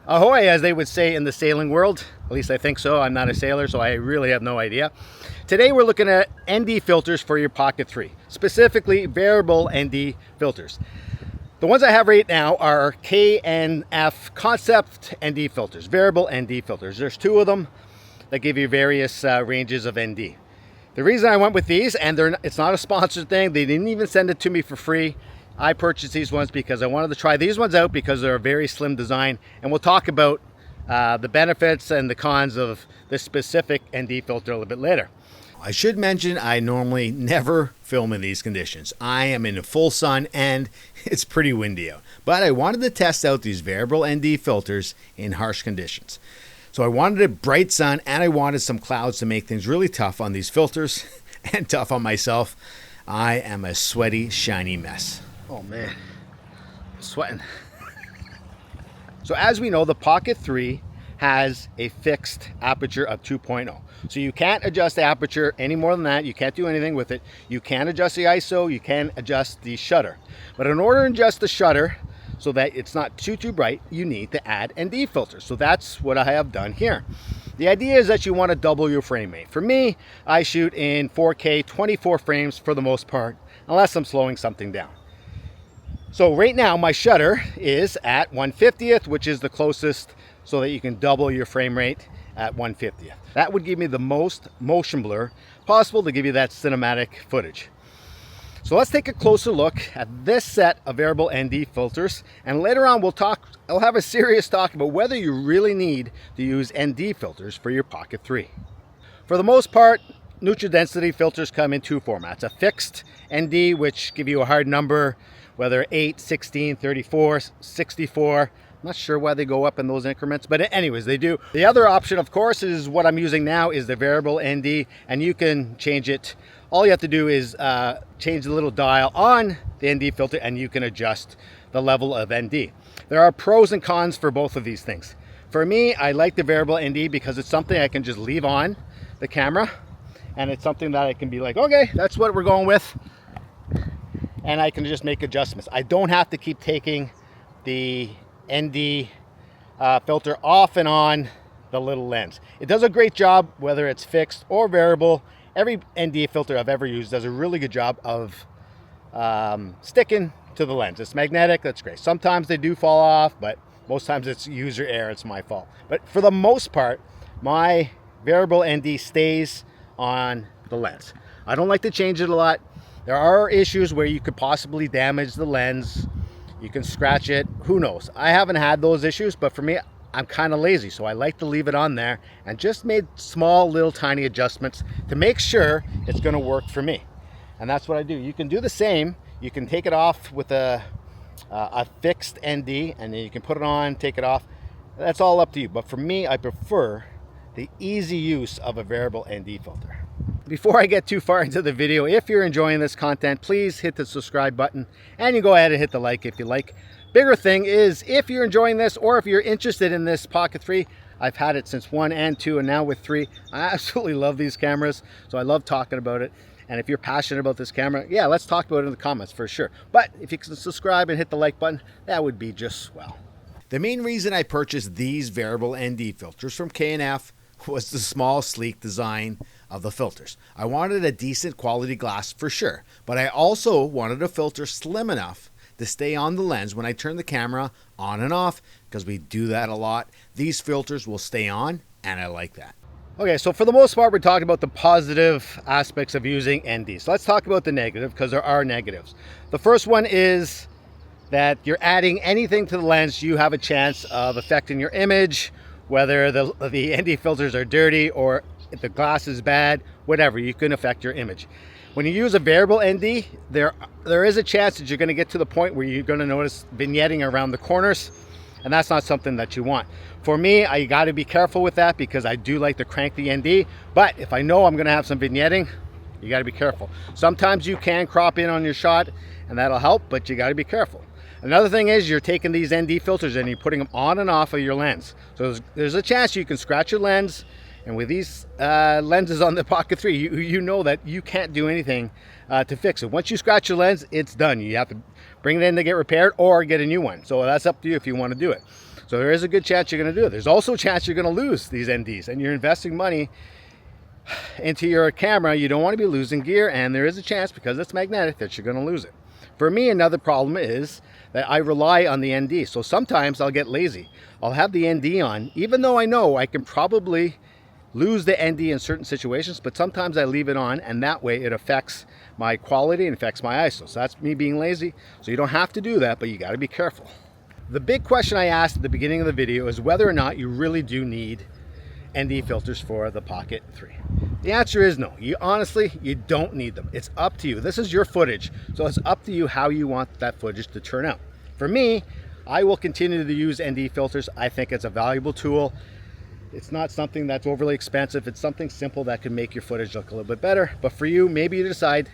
Ahoy, as they would say in the sailing world. At least I think so. I'm not a sailor, so I really have no idea. Today we're looking at ND filters for your Pocket 3, specifically variable ND filters. The ones I have right now are K&F Concept ND filters, variable ND filters. There's two of them that give you various ranges of ND. The reason I went with these, and it's not a sponsored thing, they didn't even send it to me for free. I purchased these ones because I wanted to try these ones out because they're a very slim design, and we'll talk about the benefits and the cons of this specific ND filter a little bit later. I should mention I normally never film in these conditions. I am in the full sun and it's pretty windy out, but I wanted to test out these variable ND filters in harsh conditions. So I wanted a bright sun and I wanted some clouds to make things really tough on these filters and tough on myself. I am a sweaty, shiny mess. Oh man, I'm sweating. So as we know, the Pocket 3 has a fixed aperture of 2.0. So you can't adjust the aperture any more than that. You can't do anything with it. You can adjust the ISO, you can adjust the shutter. But in order to adjust the shutter so that it's not too bright, you need to add ND filters. So that's what I have done here. The idea is that you want to double your frame rate. For me, I shoot in 4K 24 frames for the most part, unless I'm slowing something down. So right now my shutter is at 1/50th, which is the closest so that you can double your frame rate at 1/50th. That would give me the most motion blur possible to give you that cinematic footage. So let's take a closer look at this set of variable ND filters, and later on I'll have a serious talk about whether you really need to use ND filters for your Pocket 3. For the most part, neutral density filters come in two formats: a fixed ND, which give you a hard number, whether 8, 16, 34, 64. I'm not sure why they go up in those increments, but anyways, they do. The other option, of course, is what I'm using now, is the variable ND, and you can change it. All you have to do is change the little dial on the ND filter and you can adjust the level of ND. There are pros and cons for both of these things. For me, I like the variable ND because it's something I can just leave on the camera, and it's something that I can be like, okay, that's what we're going with, and I can just make adjustments. I don't have to keep taking the ND filter off and on the little lens. It does a great job whether it's fixed or variable. Every ND filter I've ever used does a really good job of sticking to the lens. It's magnetic, that's great. Sometimes they do fall off, but most times it's user error, it's my fault. But for the most part, my variable ND stays on the lens. I don't like to change it a lot. There are issues where you could possibly damage the lens. You can scratch it, who knows? I haven't had those issues, but for me, I'm kind of lazy, so I like to leave it on there and just made small little tiny adjustments to make sure it's going to work for me. And that's what I do. You can do the same. You can take it off with a fixed ND, and then you can put it on, take it off. That's all up to you. But for me, I prefer the easy use of a variable ND filter. Before I get too far into the video, if you're enjoying this content, please hit the subscribe button, and you go ahead and hit the like if you like. Bigger thing is, if you're enjoying this or if you're interested in this Pocket 3, I've had it since 1 and 2 and now with 3. I absolutely love these cameras, so I love talking about it. And if you're passionate about this camera, yeah, let's talk about it in the comments for sure. But if you can subscribe and hit the like button, that would be just swell. The main reason I purchased these variable ND filters from K&F was the small, sleek design of the filters. I wanted a decent quality glass for sure, but I also wanted a filter slim enough to stay on the lens when I turn the camera on and off, because we do that a lot. These filters will stay on, and I like that. Okay, so for the most part, we're talking about the positive aspects of using ND. So let's talk about the negative, because there are negatives. The first one is that you're adding anything to the lens, you have a chance of affecting your image, whether the ND filters are dirty or if the glass is bad, whatever, you can affect your image. When you use a variable ND, there is a chance that you're going to get to the point where you're going to notice vignetting around the corners, and that's not something that you want. For me, I got to be careful with that because I do like to crank the ND, but if I know I'm going to have some vignetting, you got to be careful. Sometimes you can crop in on your shot and that'll help, but you got to be careful. Another thing is you're taking these ND filters and you're putting them on and off of your lens. So there's a chance you can scratch your lens, and with these lenses on the Pocket 3, you know that you can't do anything to fix it. Once you scratch your lens, it's done. You have to bring it in to get repaired or get a new one. So that's up to you if you want to do it. So there is a good chance you're going to do it. There's also a chance you're going to lose these NDs, and you're investing money into your camera. You don't want to be losing gear, and there is a chance, because it's magnetic, that you're going to lose it. For me, another problem is that I rely on the ND. So sometimes I'll get lazy. I'll have the ND on, even though I know I can probably lose the ND in certain situations, but sometimes I leave it on, and that way it affects my quality and affects my ISO. So that's me being lazy. So you don't have to do that, but you got to be careful. The big question I asked at the beginning of the video is whether or not you really do need ND filters for the Pocket 3. The answer is no. Honestly, you don't need them. It's up to you. This is your footage, so it's up to you how you want that footage to turn out. For me, I will continue to use ND filters. I think it's a valuable tool. It's not something that's overly expensive. It's something simple that can make your footage look a little bit better. But for you, maybe you decide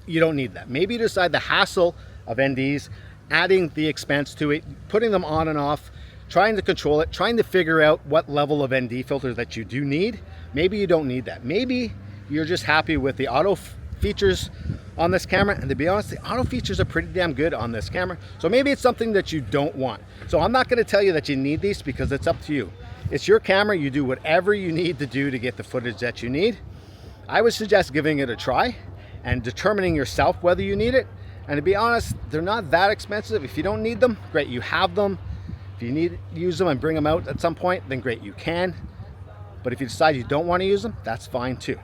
you don't need that. Maybe you decide the hassle of NDs, adding the expense to it, putting them on and off, trying to control it, trying to figure out what level of ND filter that you do need. Maybe you don't need that. Maybe you're just happy with the auto features on this camera, and to be honest, the auto features are pretty damn good on this camera. So maybe it's something that you don't want. So I'm not going to tell you that you need these, because it's up to you. It's your camera. You do whatever you need to do to get the footage that you need. I would suggest giving it a try and determining yourself whether you need it. And to be honest, they're not that expensive. If you don't need them, great, you have them. If you need to use them and bring them out at some point, then great, you can. But if you decide you don't want to use them, that's fine too.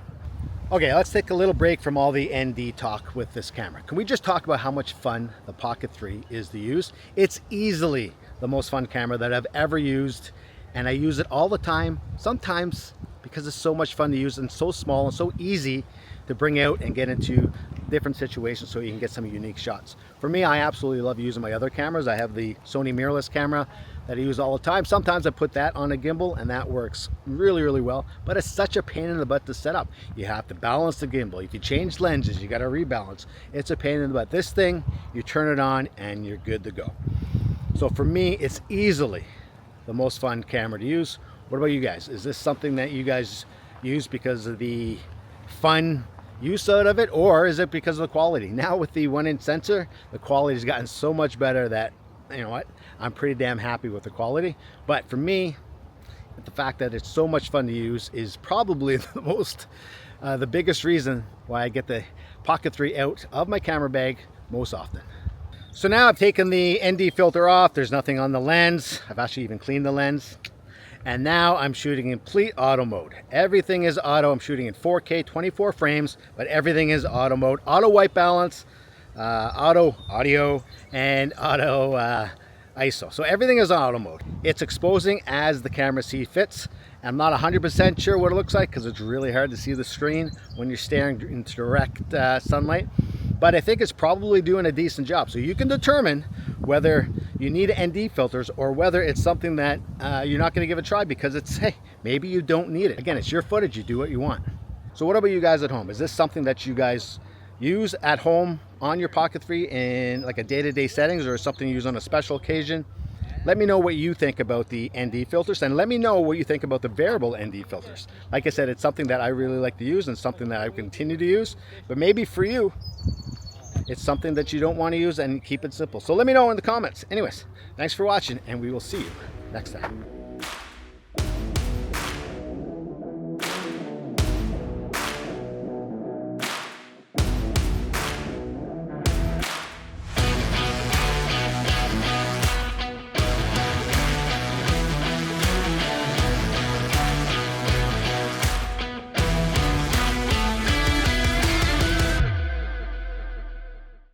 Okay, let's take a little break from all the ND talk with this camera. Can we just talk about how much fun the Pocket 3 is to use? It's easily the most fun camera that I've ever used, and I use it all the time, sometimes because it's so much fun to use and so small and so easy to bring out and get into different situations so you can get some unique shots. For me, I absolutely love using my other cameras. I have the Sony mirrorless camera that I use all the time. Sometimes I put that on a gimbal and that works really, really well, but it's such a pain in the butt to set up. You have to balance the gimbal. If you change lenses, you got to rebalance. It's a pain in the butt. This thing, you turn it on and you're good to go. So for me, it's easily the most fun camera to use. What about you guys? Is this something that you guys use because of the fun use out of it, or is it because of the quality? Now with the 1-inch sensor, the quality's gotten so much better that, you know what, I'm pretty damn happy with the quality. But for me, the fact that it's so much fun to use is probably the biggest reason why I get the Pocket 3 out of my camera bag most often. So now I've taken the ND filter off. There's nothing on the lens. I've actually even cleaned the lens. And now I'm shooting in complete auto mode. Everything is auto. I'm shooting in 4K, 24 frames, but everything is auto mode. Auto white balance, auto audio, and auto ISO. So everything is auto mode. It's exposing as the camera sees fits. I'm not 100% sure what it looks like because it's really hard to see the screen when you're staring into direct sunlight. But I think it's probably doing a decent job. So you can determine whether you need ND filters or whether it's something that you're not going to give a try because it's, hey, maybe you don't need it. Again, it's your footage. You do what you want. So what about you guys at home? Is this something that you guys use at home on your Pocket 3 in like a day-to-day settings, or something you use on a special occasion? Let me know what you think about the ND filters, and let me know what you think about the variable ND filters. Like I said, it's something that I really like to use and something that I continue to use, but maybe for you, it's something that you don't want to use, and keep it simple. So let me know in the comments. Anyways, thanks for watching, and we will see you next time.